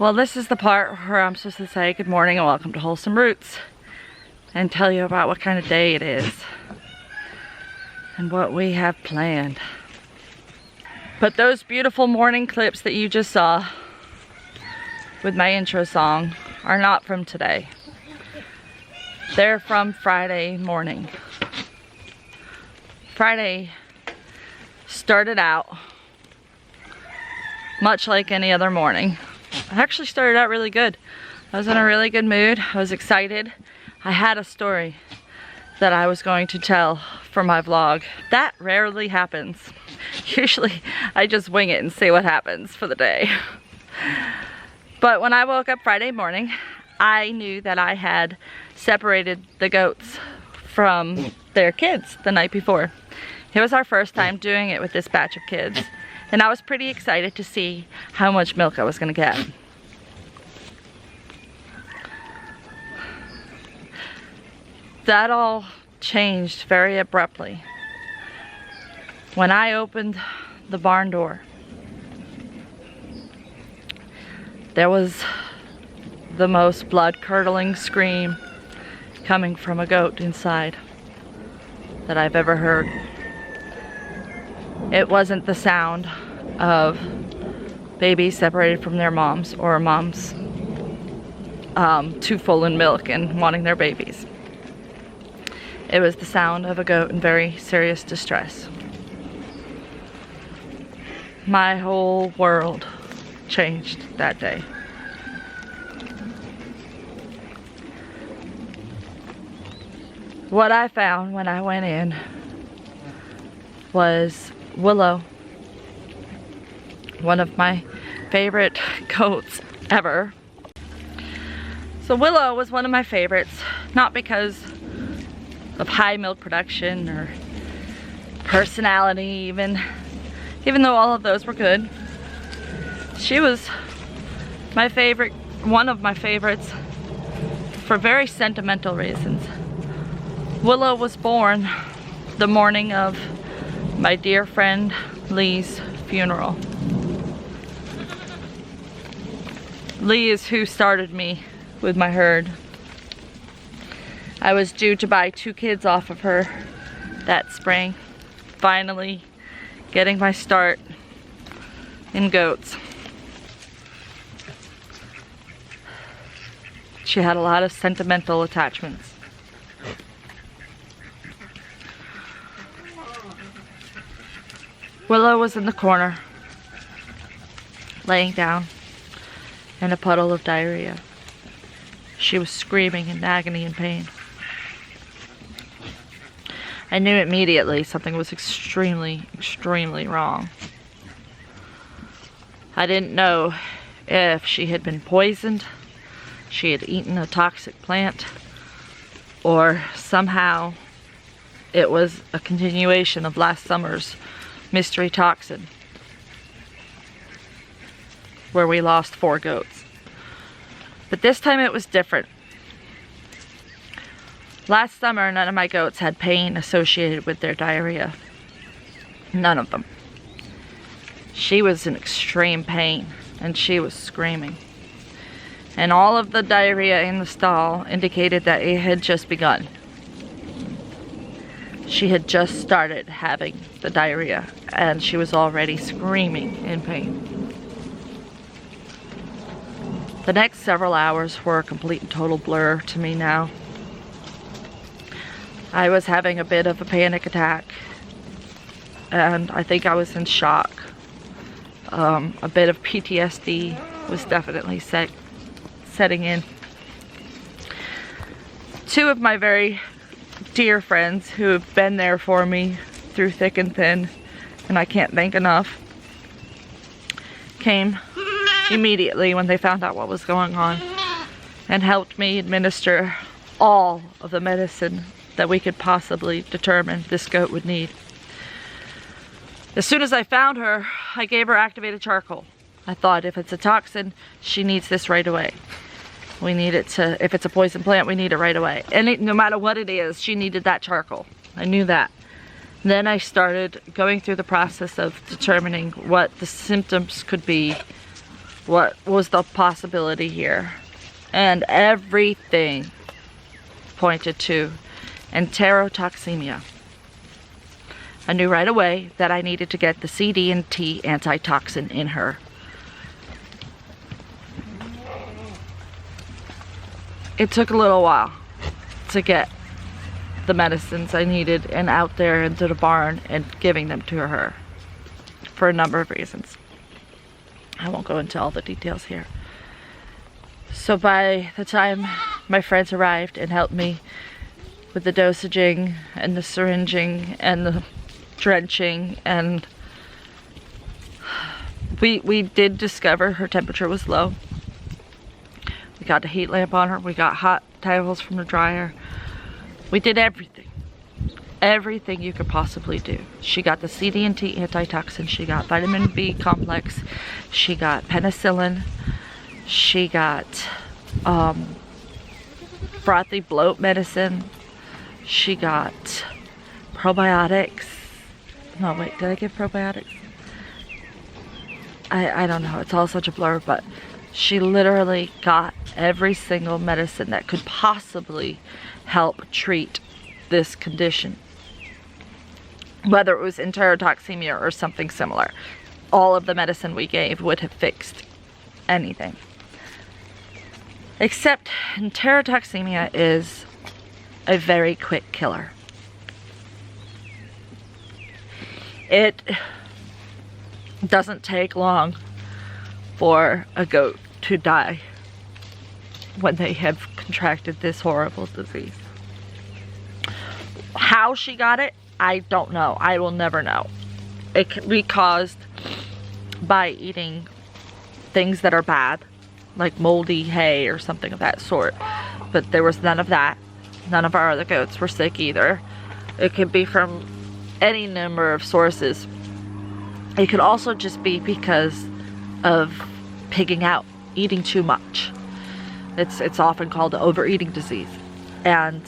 Well, this is the part where I'm supposed to say good morning and welcome to Wholesome Roots and tell you about what kind of day it is and what we have planned. But those beautiful morning clips that you just saw with my intro song are not from today. They're from Friday morning. Friday started out much like any other morning. It actually started out really good. I was in a really good mood. I was excited. I had a story that I was going to tell for my vlog. That rarely happens. Usually I just wing it and see what happens for the day. But when I woke up Friday morning, I knew that I had separated the goats from their kids the night before. It was our first time doing it with this batch of kids, and I was pretty excited to see how much milk I was gonna get. That all changed very abruptly when I opened the barn door. There was the most blood-curdling scream coming from a goat inside that I've ever heard. It wasn't the sound of babies separated from their moms or moms too full in milk and wanting their babies. It was the sound of a goat in very serious distress. My whole world changed that day. What I found when I went in was Willow, one of my favorite goats ever. So Willow was one of my favorites, not because of high milk production or personality even though all of those were good. She was my favorite, one of my favorites, for very sentimental reasons. Willow was born the morning of my dear friend Lee's funeral. Lee is who started me with my herd. I was due to buy 2 kids off of her that spring, finally getting my start in goats. She had a lot of sentimental attachments. Willow was in the corner, laying down in a puddle of diarrhea. She was screaming in agony and pain. I knew immediately something was extremely, extremely wrong. I didn't know if she had been poisoned, she had eaten a toxic plant, or somehow it was a continuation of last summer's mystery toxin, where we lost 4 goats. But this time it was different. Last summer, none of my goats had pain associated with their diarrhea. None of them. She was in extreme pain, and she was screaming. And all of the diarrhea in the stall indicated that it had just begun. She had just started having the diarrhea, and she was already screaming in pain. The next several hours were a complete and total blur to me now. I was having a bit of a panic attack, and I think I was in shock. A bit of PTSD was definitely setting in. 2 of my very dear friends who have been there for me through thick and thin, and I can't thank enough, came immediately when they found out what was going on and helped me administer all of the medicine that we could possibly determine this goat would need. As soon as I found her, I gave her activated charcoal. I thought, if it's a toxin, she needs this right away. We need it to, if it's a poison plant, we need it right away. And no matter what it is, she needed that charcoal. I knew that. Then I started going through the process of determining what the symptoms could be what was the possibility here. And everything pointed to enterotoxemia. I knew right away that I needed to get the CD&T antitoxin in her. It took a little while to get the medicines I needed and out there into the barn and giving them to her for a number of reasons. I won't go into all the details here. So by the time my friends arrived and helped me with the dosaging and the syringing and the drenching, and we did discover her temperature was low. We got a heat lamp on her. We got hot towels from the dryer. We did everything you could possibly do. She got the CD&T antitoxin. She got vitamin B complex. She got penicillin. She got frothy bloat medicine. She got probiotics. No, wait, did I give probiotics? I don't know. It's all such a blur, but she literally got every single medicine that could possibly help treat this condition. Whether it was enterotoxemia or something similar. All of the medicine we gave would have fixed anything. Except enterotoxemia is a very quick killer. It doesn't take long for a goat to die when they have contracted this horrible disease. How she got it, I don't know. I will never know. It can be caused by eating things that are bad, like moldy hay or something of that sort. But there was none of that. None of our other goats were sick either. It could be from any number of sources. It could also just be because of pigging out, eating too much. It's often called an overeating disease. And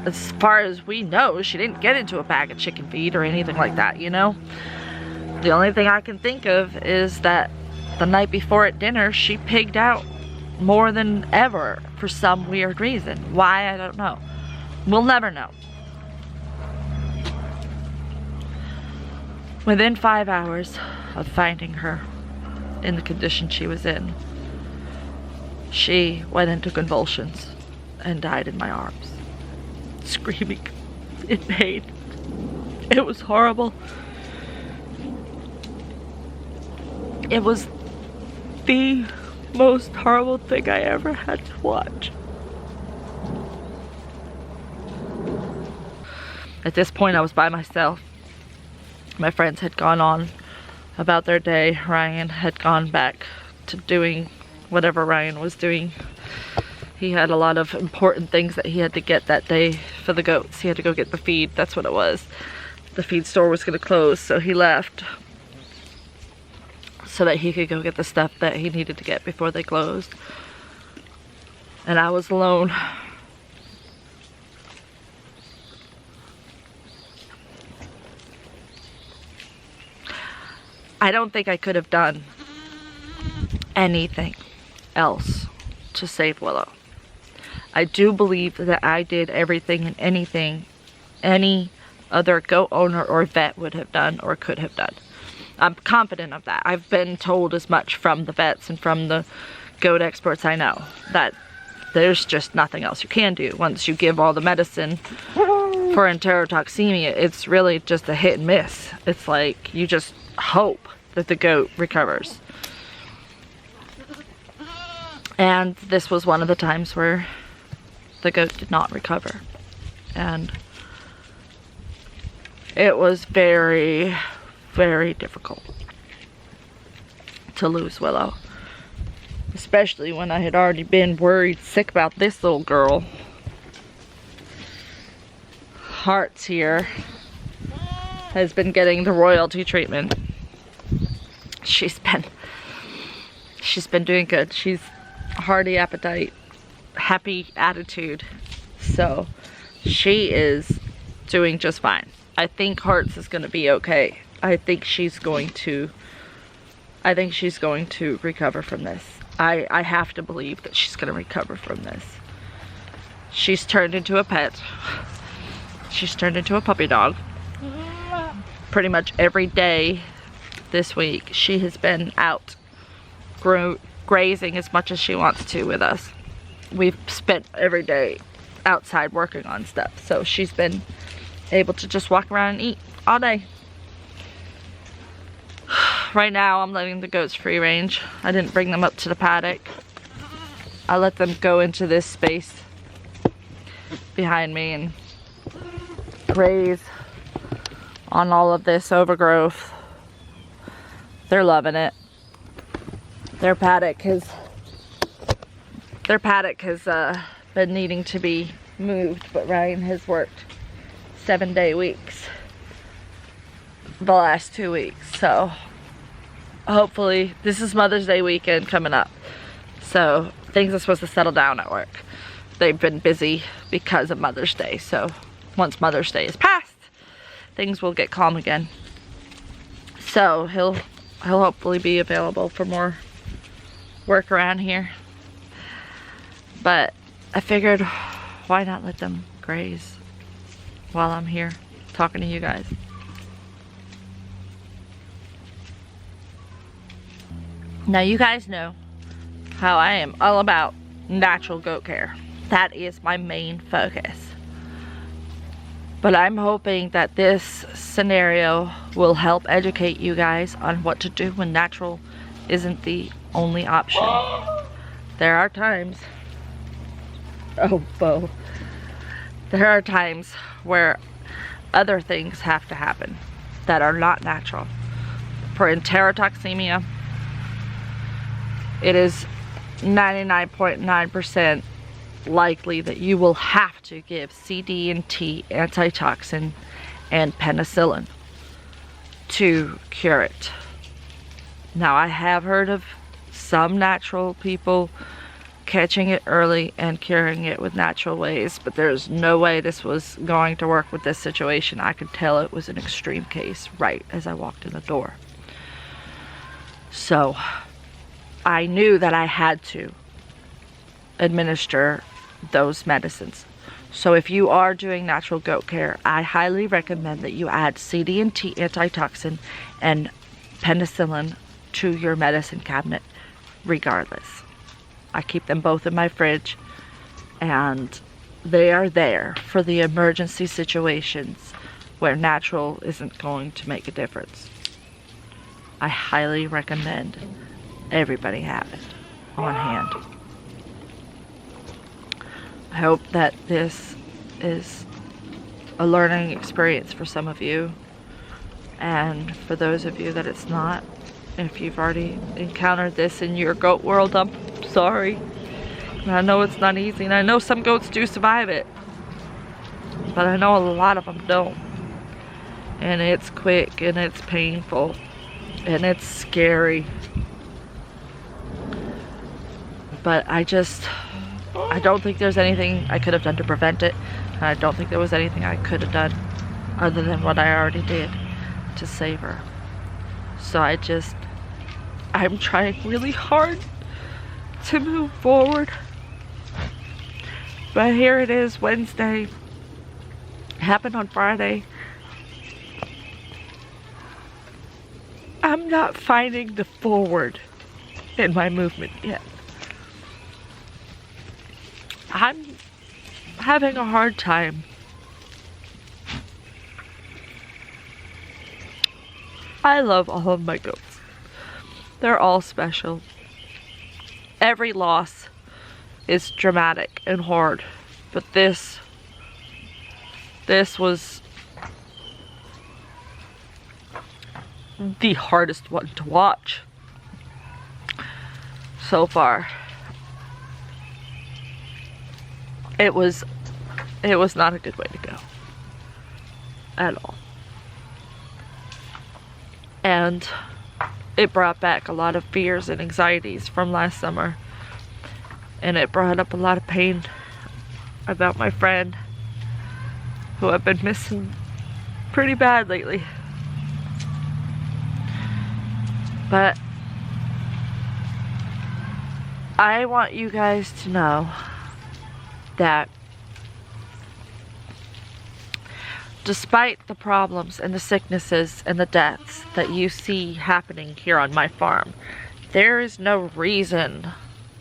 as far as we know, she didn't get into a bag of chicken feed or anything like that, you know? The only thing I can think of is that the night before at dinner, she pigged out more than ever for some weird reason. Why, I don't know. We'll never know. Within 5 hours of finding her in the condition she was in, she went into convulsions and died in my arms, screaming in pain. It was horrible. It was the most horrible thing I ever had to watch. At this point, I was by myself. My friends had gone on about their day. Ryan had gone back to doing whatever Ryan was doing. He had a lot of important things that he had to get that day for the goats. He had to go get the feed. That's what it was. The feed store was going to close, so he left so that he could go get the stuff that he needed to get before they closed. And I was alone. I don't think I could have done anything else to save Willow. I do believe that I did everything and anything any other goat owner or vet would have done or could have done. I'm confident of that. I've been told as much from the vets and from the goat experts I know that there's just nothing else you can do. Once you give all the medicine for enterotoxemia, it's really just a hit and miss. It's like you just hope that the goat recovers. And this was one of the times where the goat did not recover. And it was very, very difficult to lose Willow. Especially when I had already been worried sick about this little girl. Hearts here has been getting the royalty treatment. She's been doing good. She's hearty appetite, happy attitude. So she is doing just fine. I think Hearts is going to be okay. I think she's going to I think she's going to recover from this. I have to believe that she's gonna recover from this. She's turned into a pet. She's turned into a puppy dog. Pretty much every day this week she has been out grazing as much as she wants to with us. We've spent every day outside working on stuff, so she's been able to just walk around and eat all day. Right now I'm letting the goats free range. I didn't bring them up to the paddock. I let them go into this space behind me and graze on all of this overgrowth. They're loving it. Their paddock has been needing to be moved, but Ryan has worked 7-day weeks the last 2 weeks, so hopefully this is Mother's Day weekend coming up, so things are supposed to settle down at work. They've been busy because of Mother's Day, so once Mother's Day is past, things will get calm again. So he'll hopefully be available for more work around here. But I figured, why not let them graze while I'm here talking to you guys. Now you guys know how I am all about natural goat care. That is my main focus. But I'm hoping that this scenario will help educate you guys on what to do when natural isn't the only option. There are times, oh Bo, there are times where other things have to happen that are not natural. For enterotoxemia, it is 99.9% likely that you will have to give CD&T antitoxin and penicillin to cure it. Now, I have heard of some natural people catching it early and curing it with natural ways, but there's no way this was going to work with this situation. I could tell it was an extreme case right as I walked in the door. So I knew that I had to administer those medicines. So if you are doing natural goat care, I highly recommend that you add CD&T antitoxin and penicillin to your medicine cabinet regardless. I keep them both in my fridge, and they are there for the emergency situations where natural isn't going to make a difference. I highly recommend everybody have it on hand. I hope that this is a learning experience for some of you, and for those of you that it's not, if you've already encountered this in your goat world, I'm sorry. And I know it's not easy, and I know some goats do survive it, but I know a lot of them don't. And it's quick, and it's painful, and it's scary. But I don't think there's anything I could have done to prevent it. And I don't think there was anything I could have done other than what I already did to save her. So I'm trying really hard to move forward. But here it is, Wednesday. It happened on Friday. I'm not finding the forward in my movement yet. I'm having a hard time. I love all of my goats. They're all special. Every loss is dramatic and hard, but this was the hardest one to watch so far. It was not a good way to go at all. And it brought back a lot of fears and anxieties from last summer. And it brought up a lot of pain about my friend, who I've been missing pretty bad lately. But I want you guys to know that despite the problems and the sicknesses and the deaths that you see happening here on my farm, there is no reason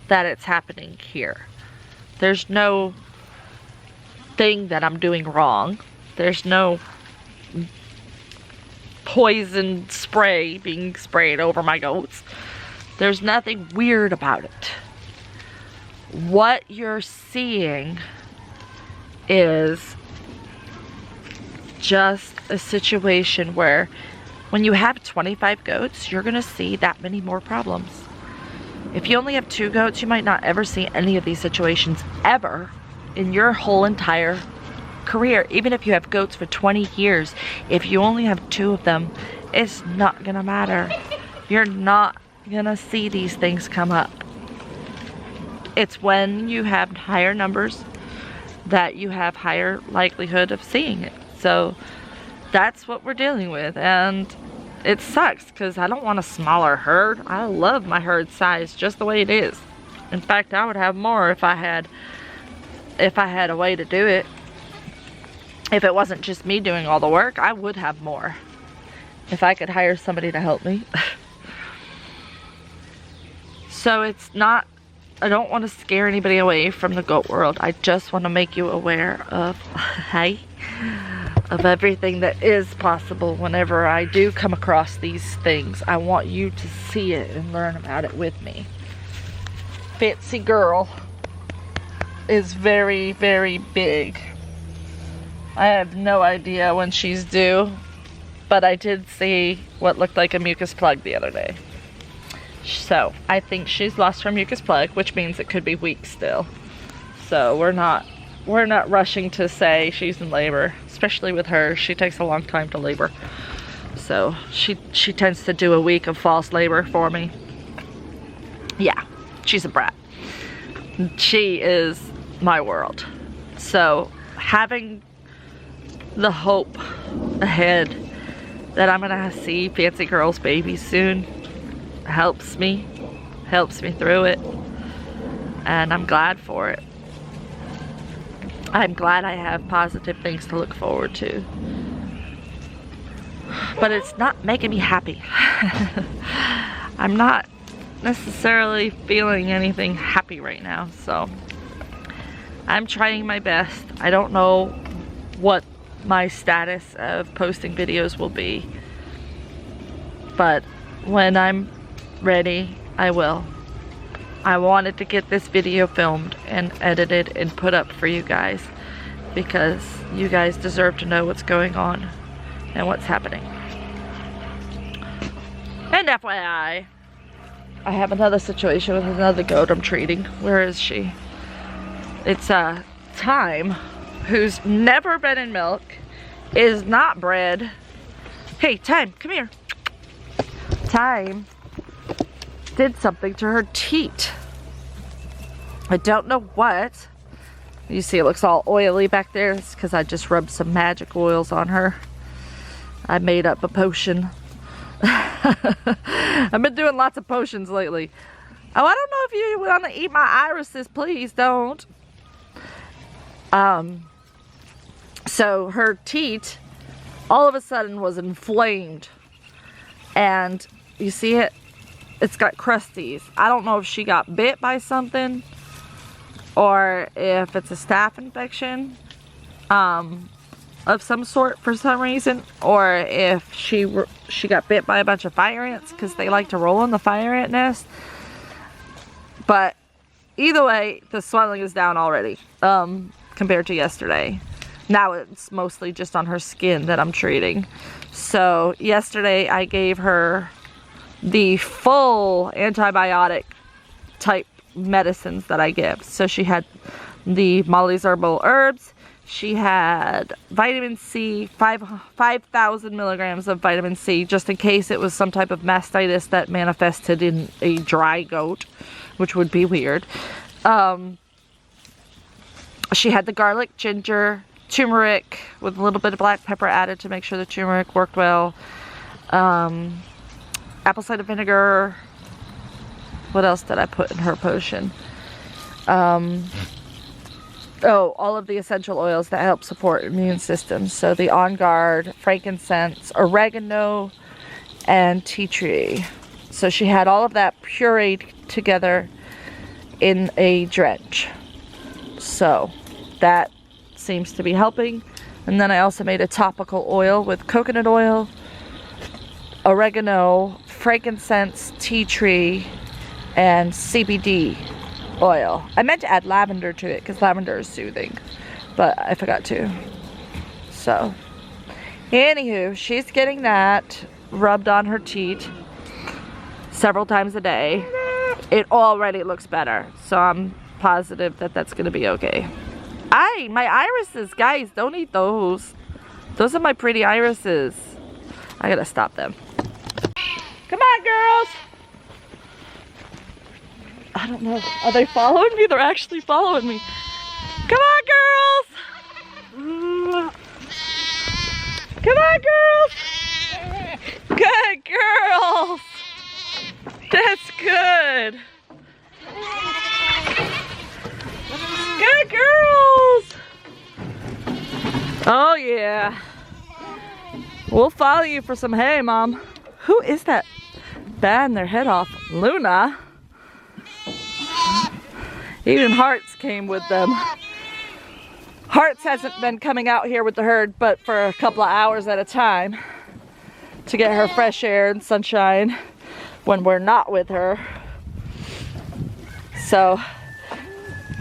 that it's happening here. There's no thing that I'm doing wrong. There's no poison spray being sprayed over my goats. There's nothing weird about it. What you're seeing is just a situation where when you have 25 goats, you're gonna see that many more problems. If you only have 2 goats, you might not ever see any of these situations ever in your whole entire career. Even if you have goats for 20 years, if you only have 2 of them, it's not gonna matter. You're not gonna see these things come up. It's when you have higher numbers that you have higher likelihood of seeing it. So that's what we're dealing with, and it sucks because I don't want a smaller herd. I love my herd size just the way it is. In fact, I would have more if I had a way to do it. If it wasn't just me doing all the work, I would have more. If I could hire somebody to help me. So it's not, I don't want to scare anybody away from the goat world. I just want to make you aware of, of everything that is possible whenever I do come across these things. I want you to see it and learn about it with me. Fancy girl is very, very big. I have no idea when she's due, but I did see what looked like a mucus plug the other day. So I think she's lost her mucus plug, which means it could be weeks still. So we're not rushing to say she's in labor, especially with her. She takes a long time to labor. So she tends to do a week of false labor for me. Yeah, she's a brat. She is my world. So having the hope ahead that I'm gonna see Fancy Girl's baby soon helps me through it, and I'm glad for it. I'm glad I have positive things to look forward to, but it's not making me happy. I'm not necessarily feeling anything happy right now, so I'm trying my best. I don't know what my status of posting videos will be, but when I'm ready, I will. I wanted to get this video filmed and edited and put up for you guys because you guys deserve to know what's going on and what's happening. And FYI, I have another situation with another goat I'm treating. Where is she? It's Time, who's never been in milk, is not bred. Hey, Time, come here. Time did something to her teat. I don't know what. You see it looks all oily back there. It's because I just rubbed some magic oils on her. I made up a potion. I've been doing lots of potions lately. Oh, I don't know if you want to eat my irises. Please don't. So her teat all of a sudden was inflamed. And you see it? It's got crusties. I don't know if she got bit by something or if it's a staph infection of some sort for some reason, or if she got bit by a bunch of fire ants because they like to roll in the fire ant nest. But either way, the swelling is down already compared to yesterday. Now it's mostly just on her skin that I'm treating. So yesterday I gave her the full antibiotic type medicines that I give. So she had the Molly's Herbal Herbs. She had vitamin C, 5,000 milligrams of vitamin C, just in case it was some type of mastitis that manifested in a dry goat, which would be weird. She had the garlic, ginger, turmeric with a little bit of black pepper added to make sure the turmeric worked well. Apple cider vinegar, What else did I put in her potion? Oh, all of the essential oils that help support immune systems. So the On Guard, frankincense, oregano, and tea tree. So she had all of that pureed together in a drench. So that seems to be helping. And then I also made a topical oil with coconut oil, oregano, frankincense, tea tree, and CBD oil. I meant to add lavender to it because lavender is soothing, but I forgot to. So, anywho, she's getting that rubbed on her teat several times a day. It already looks better, so I'm positive that that's gonna be okay. My irises, guys, don't eat those. Those are my pretty irises. I gotta stop them. Come on, girls. I don't know. Are they following me? They're actually following me. Come on, girls. Come on, girls. Good girls. That's good. Good girls. Oh, yeah. We'll follow you for some hay, Mom. Who is that batting their head off? Luna. Even Hearts came with them. Hearts hasn't been coming out here with the herd but for a couple of hours at a time to get her fresh air and sunshine when we're not with her. So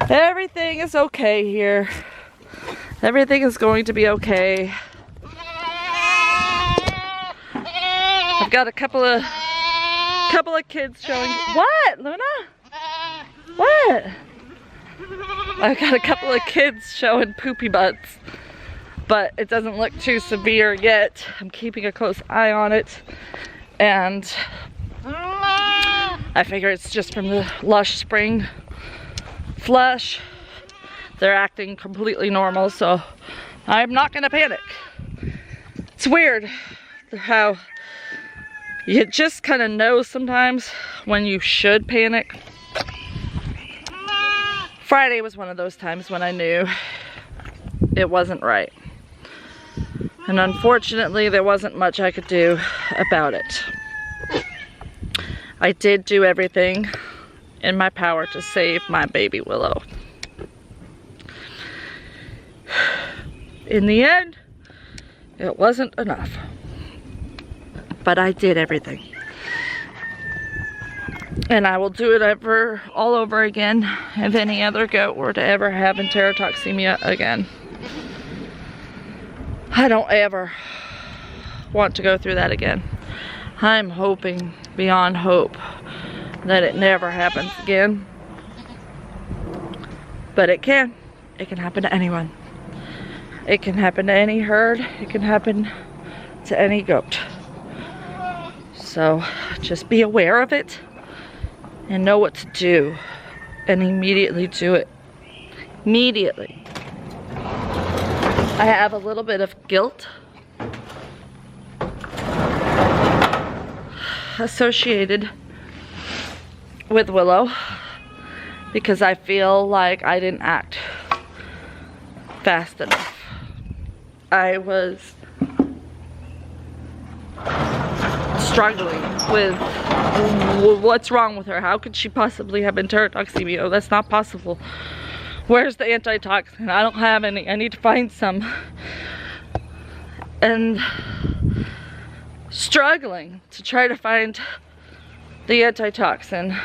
everything is okay here. Everything is going to be okay. I've got a couple of kids showing. What, Luna? What? I've got a couple of kids showing poopy butts, but it doesn't look too severe yet. I'm keeping a close eye on it, and I figure it's just from the lush spring flush. They're acting completely normal, so I'm not gonna panic. It's weird how you just kind of know sometimes when you should panic. Friday was one of those times when I knew it wasn't right. And unfortunately, there wasn't much I could do about it. I did do everything in my power to save my baby Willow. In the end, it wasn't enough. But I did everything. And I will do it all over again if any other goat were to ever have enterotoxemia again. I don't ever want to go through that again. I'm hoping beyond hope that it never happens again. But it can. It can happen to anyone. It can happen to any herd. It can happen to any goat. So just be aware of it and know what to do, and immediately do it. Immediately. I have a little bit of guilt associated with Willow because I feel like I didn't act fast enough. I was struggling with what's wrong with her. How could she possibly have enterotoxemia? Oh, that's not possible. Where's the antitoxin? I don't have any. I need to find some. And struggling to try to find the antitoxin.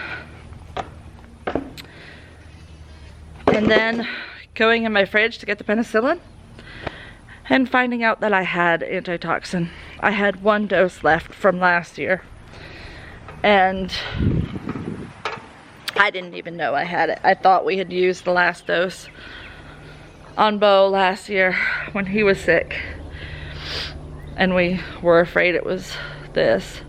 And then going in my fridge to get the penicillin and finding out that I had antitoxin. I had 1 dose left from last year, and I didn't even know I had it. I thought we had used the last dose on Bo last year when he was sick, and we were afraid it was this,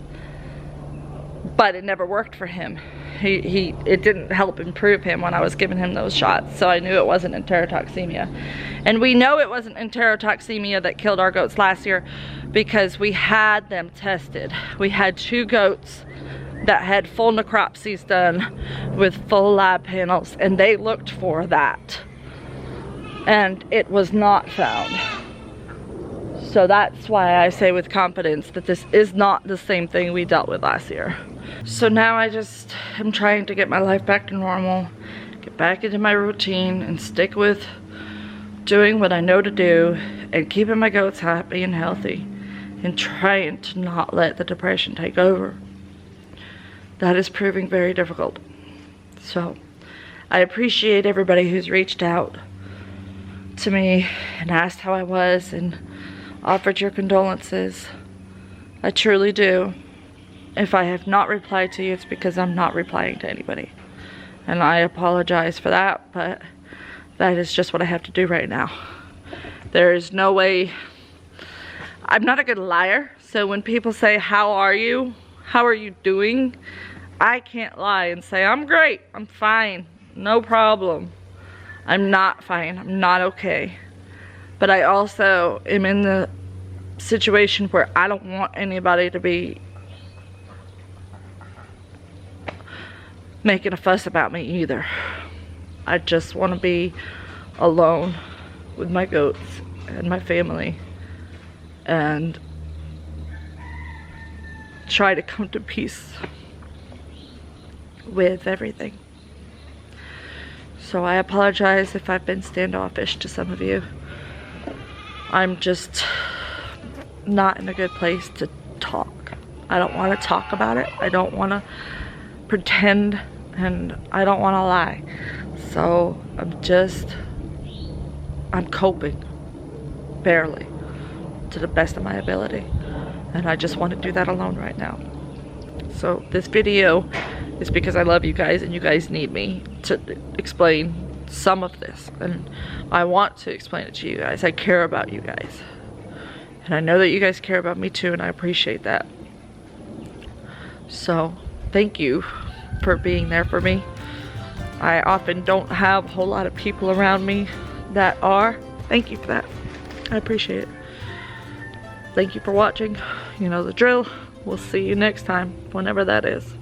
but it never worked for him. It didn't help improve him when I was giving him those shots, so I knew it wasn't enterotoxemia. And we know it wasn't enterotoxemia that killed our goats last year because we had them tested. We had 2 goats that had full necropsies done with full lab panels, and they looked for that and it was not found. So that's why I say with confidence that this is not the same thing we dealt with last year. So now I just am trying to get my life back to normal, get back into my routine, and stick with doing what I know to do and keeping my goats happy and healthy and trying to not let the depression take over. That is proving very difficult. So I appreciate everybody who's reached out to me and asked how I was and offered your condolences. I truly do. If I have not replied to you, it's because I'm not replying to anybody. And I apologize for that, but that is just what I have to do right now. There is no way. I'm not a good liar, so when people say, how are you? How are you doing? I can't lie and say, I'm great, I'm fine, no problem. I'm not fine, I'm not okay. But I also am in the situation where I don't want anybody to be making a fuss about me either. I just want to be alone with my goats and my family and try to come to peace with everything. So I apologize if I've been standoffish to some of you. I'm just not in a good place to talk. I don't want to talk about it. I don't want to pretend, and I don't want to lie. So I'm coping, barely, to the best of my ability. And I just want to do that alone right now. So this video is because I love you guys and you guys need me to explain some of this. And I want to explain it to you guys. I care about you guys. And I know that you guys care about me too, and I appreciate that. So thank you for being there for me. I often don't have a whole lot of people around me that are. Thank you for that. I appreciate it. Thank you for watching. You know the drill. We'll see you next time, whenever that is.